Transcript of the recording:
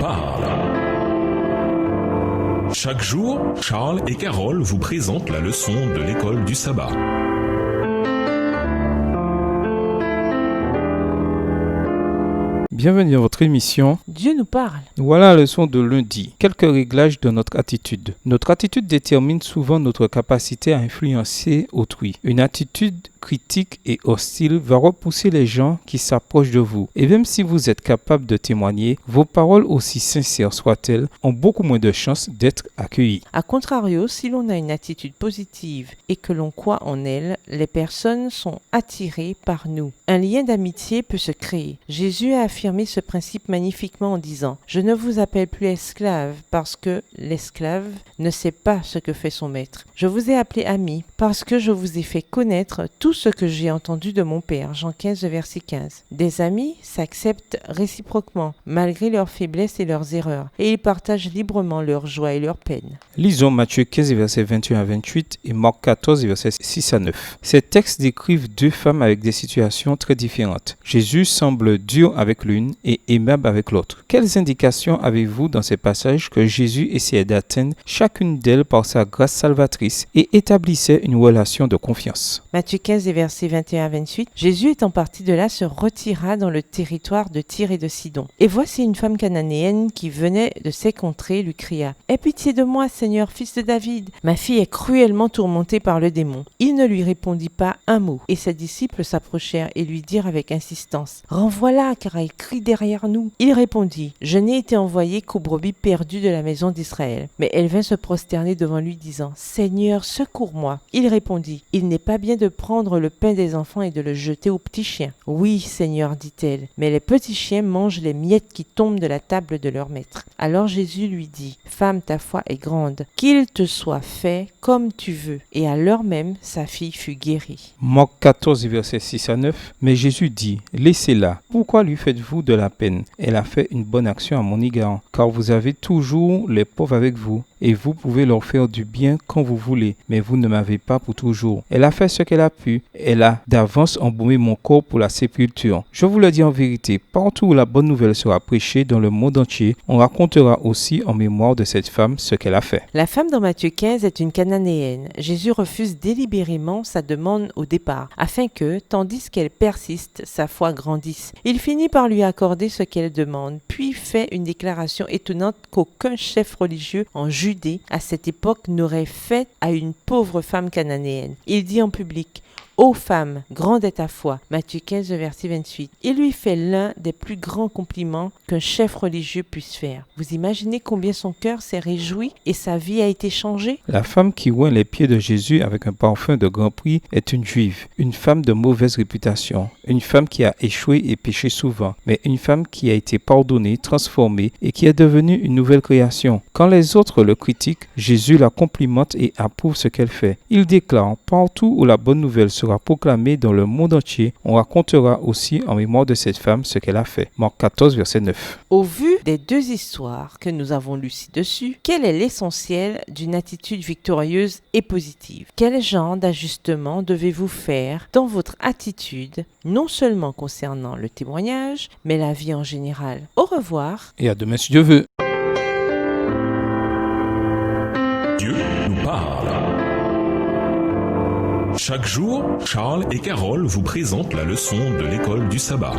parle. Chaque jour, Charles et Carole vous présentent la leçon de l'école du sabbat. Bienvenue dans votre émission Dieu nous parle. Voilà la leçon de lundi. Quelques réglages de notre attitude. Notre attitude détermine souvent notre capacité à influencer autrui. Une attitude critique et hostile va repousser les gens qui s'approchent de vous. Et même si vous êtes capable de témoigner, vos paroles, aussi sincères soient-elles, ont beaucoup moins de chances d'être accueillies. A contrario, si l'on a une attitude positive et que l'on croit en elle, les personnes sont attirées par nous. Un lien d'amitié peut se créer. Jésus a affirmé ce principe magnifiquement en disant « Je ne vous appelle plus esclave parce que l'esclave ne sait pas ce que fait son maître. Je vous ai appelé ami parce que je vous ai fait connaître tout ce que j'ai entendu de mon Père. » Jean 15, verset 15. Des amis s'acceptent réciproquement, malgré leurs faiblesses et leurs erreurs, et ils partagent librement leur joie et leur peine. Lisons Matthieu 15, versets 21 à 28 et Marc 14, versets 6 à 9. Ces textes décrivent deux femmes avec des situations très différentes. Jésus semble dur avec l'une et aimable avec l'autre. Quelles indications avez-vous dans ces passages que Jésus essayait d'atteindre chacune d'elles par sa grâce salvatrice et établissait une relation de confiance? Matthieu 15, versets 21 à 28. Jésus étant parti de là se retira dans le territoire de Tyr et de Sidon. Et voici une femme cananéenne qui venait de ces contrées lui cria « Aie pitié de moi, Seigneur, fils de David. Ma fille est cruellement tourmentée par le démon. » Il ne lui répondit pas un mot. Et ses disciples s'approchèrent et lui dirent avec insistance « Renvoie-la, car elle crie derrière nous. » Il répondit « Je n'ai été envoyé qu'aux brebis perdues de la maison d'Israël. » Mais elle vint se prosterner devant lui disant « Seigneur, secours-moi. » Il répondit « Il n'est pas bien de prendre le pain des enfants et de le jeter aux petits chiens. »« Oui, Seigneur, dit-elle, mais les petits chiens mangent les miettes qui tombent de la table de leur maître. » Alors Jésus lui dit « Femme, ta foi est grande, qu'il te soit fait comme tu veux. » Et à l'heure même, sa fille fut guérie. Marc 14, versets 6 à 9. Mais Jésus dit, laissez-la. Pourquoi lui faites-vous de la peine? Elle a fait une bonne action à mon égard, car vous avez toujours les pauvres avec vous, et vous pouvez leur faire du bien quand vous voulez, mais vous ne m'avez pas pour toujours. Elle a fait ce qu'elle a pu. Elle a d'avance embaumé mon corps pour la sépulture. Je vous le dis en vérité, partout où la bonne nouvelle sera prêchée dans le monde entier, on racontera aussi en mémoire de cette femme ce qu'elle a fait. La femme dans Matthieu 15 est une cananéenne. Jésus refuse délibérément sa demande au départ, afin que, tandis qu'elle persiste, sa foi grandisse. Il finit par lui accorder ce qu'elle demande, puis fait une déclaration étonnante qu'aucun chef religieux en Judée à cette époque n'aurait faite à une pauvre femme cananéenne. Il dit en public « Ô femme, grande est ta foi » Matthieu 15, verset 28. Il lui fait l'un des plus grands compliments qu'un chef religieux puisse faire. Vous imaginez combien son cœur s'est réjoui et sa vie a été changée? La femme qui oint les pieds de Jésus avec un parfum de grand prix est une juive, une femme de mauvaise réputation, une femme qui a échoué et péché souvent, mais une femme qui a été pardonnée, transformée et qui est devenue une nouvelle création. Quand les autres le critiquent, Jésus la complimente et approuve ce qu'elle fait. Il déclare, partout où la bonne nouvelle sera proclamée dans le monde entier, on racontera aussi en mémoire de cette femme ce qu'elle a fait. Marc 14, verset 9. Au vu des deux histoires que nous avons lues ci-dessus, quel est l'essentiel d'une attitude victorieuse et positive? Quel genre d'ajustement devez-vous faire dans votre attitude, non seulement concernant le témoignage, mais la vie en général? Au revoir. Et à demain si Dieu veut. Dieu nous parle. Chaque jour, Charles et Carole vous présentent la leçon de l'école du sabbat.